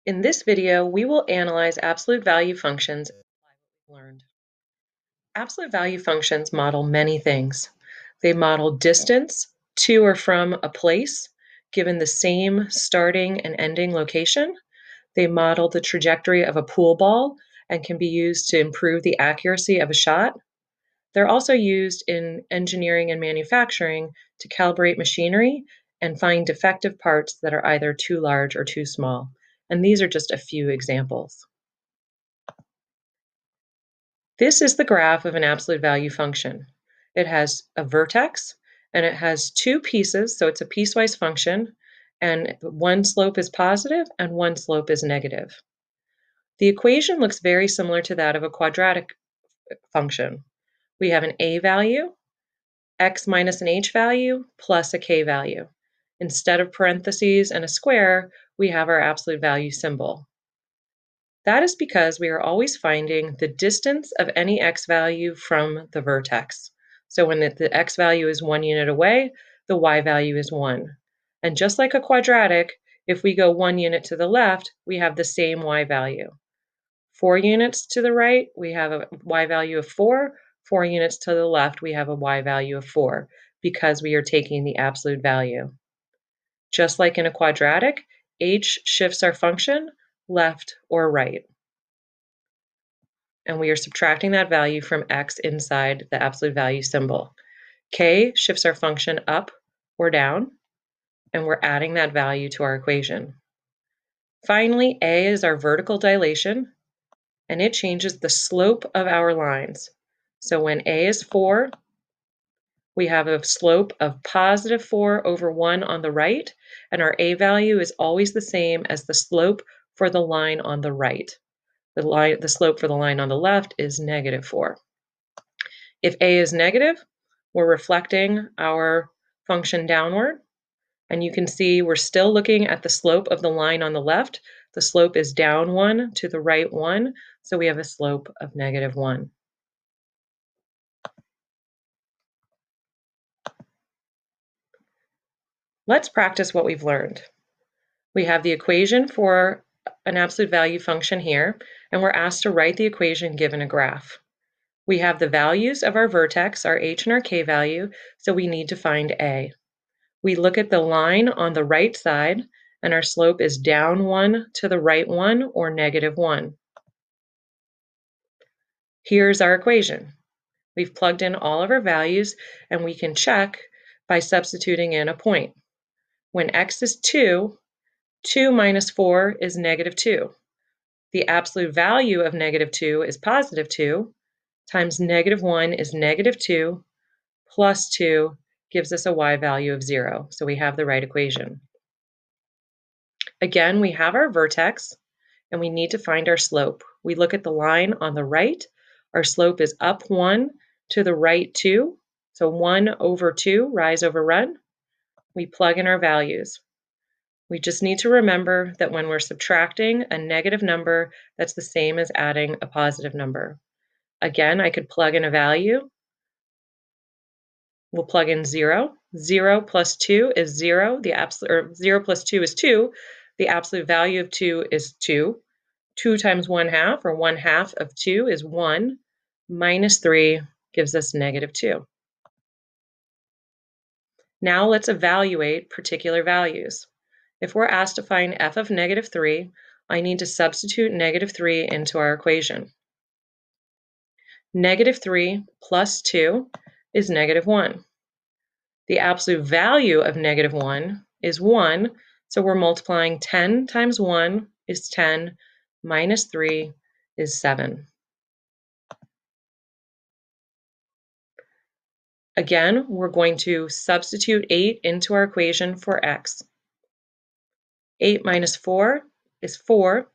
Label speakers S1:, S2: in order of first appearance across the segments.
S1: In this video, we will analyze absolute value functions and apply what we've learned. Absolute value functions model many things. They model distance to or from a place, given the same starting and ending location. They model the trajectory of a pool ball and can be used to improve the accuracy of a shot. They're also used in engineering and manufacturing to calibrate machinery and find defective parts that are either too large or too small. And these are just a few examples. This is the graph of an absolute value function. It has a vertex and it has two pieces, so it's a piecewise function, and one slope is positive and one slope is negative. The equation looks very similar to that of a quadratic function. We have an a value, x minus an h value, plus a k value. Instead of parentheses and a square, we have our absolute value symbol. That is because we are always finding the distance of any x value from the vertex. So when the x value is 1 unit away, the y value is 1. And just like a quadratic, if we go 1 unit to the left, we have the same y value. 4 units to the right, we have a y value of 4. 4 units to the left, we have a y value of 4 because we are taking the absolute value. Just like in a quadratic, h shifts our function left or right. And we are subtracting that value from x inside the absolute value symbol. K shifts our function up or down, and we're adding that value to our equation. Finally, A is our vertical dilation, and it changes the slope of our lines. So when A is 4, we have a slope of positive 4 over 1 on the right, and our A value is always the same as the slope for the line on the right. The slope for the line on the left is negative 4. If A is negative, we're reflecting our function downward. And you can see we're still looking at the slope of the line on the left. The slope is down 1 to the right 1, so we have a slope of negative 1. Let's practice what we've learned. We have the equation for an absolute value function here, and we're asked to write the equation given a graph. We have the values of our vertex, our h and our k value, so we need to find A. We look at the line on the right side, and our slope is down 1 to the right 1, or negative 1. Here's our equation. We've plugged in all of our values, and we can check by substituting in a point. When x is 2, 2 minus 4 is negative 2. The absolute value of negative 2 is positive 2, times negative 1 is negative 2, plus 2 gives us a y value of 0. So we have the right equation. Again, we have our vertex, and we need to find our slope. We look at the line on the right. Our slope is up 1 to the right 2. So 1 over 2, rise over run. We plug in our values. We just need to remember that when we're subtracting a negative number, that's the same as adding a positive number. Again, I could plug in a value. We'll plug in 0. 0 plus 2 is 0. 0 plus 2 is 2. The absolute value of 2 is 2. 2 times 1/2, or 1/2 of 2, is 1. Minus 3 gives us negative 2. Now let's evaluate particular values. If we're asked to find f of negative 3, I need to substitute negative 3 into our equation. Negative 3 plus 2 is negative 1. The absolute value of negative 1 is 1, so we're multiplying 10 times 1 is 10, minus 3 is 7. Again, we're going to substitute 8 into our equation for x. 8 minus 4 is 4.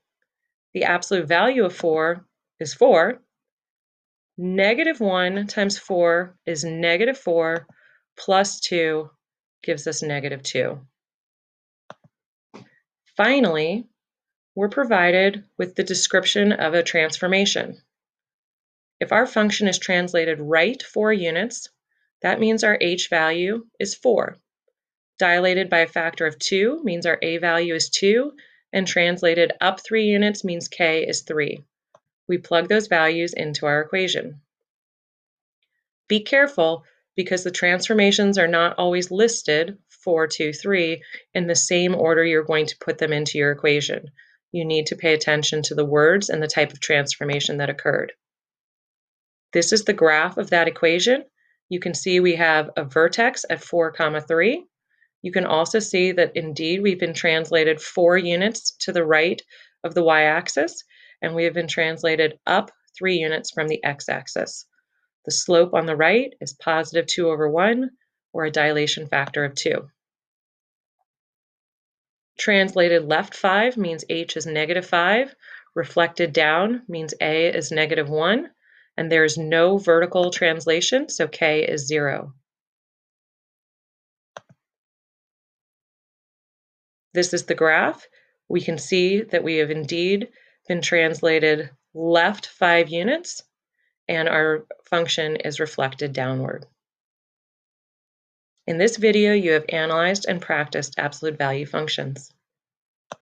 S1: The absolute value of 4 is 4. Negative 1 times 4 is negative 4, plus 2 gives us negative 2. Finally, we're provided with the description of a transformation. If our function is translated right 4 units, that means our h value is 4. Dilated by a factor of 2 means our a value is 2, and translated up 3 units means k is 3. We plug those values into our equation. Be careful because the transformations are not always listed, 4, 2, 3, in the same order you're going to put them into your equation. You need to pay attention to the words and the type of transformation that occurred. This is the graph of that equation. You can see we have a vertex at 4, 3. You can also see that indeed we've been translated 4 units to the right of the y-axis, and we have been translated up 3 units from the x-axis. The slope on the right is positive 2 over 1, or a dilation factor of 2. Translated left 5 means h is negative 5. Reflected down means a is negative 1. And there's no vertical translation, so k is 0. This is the graph. We can see that we have indeed been translated left 5 units, and our function is reflected downward. In this video, you have analyzed and practiced absolute value functions.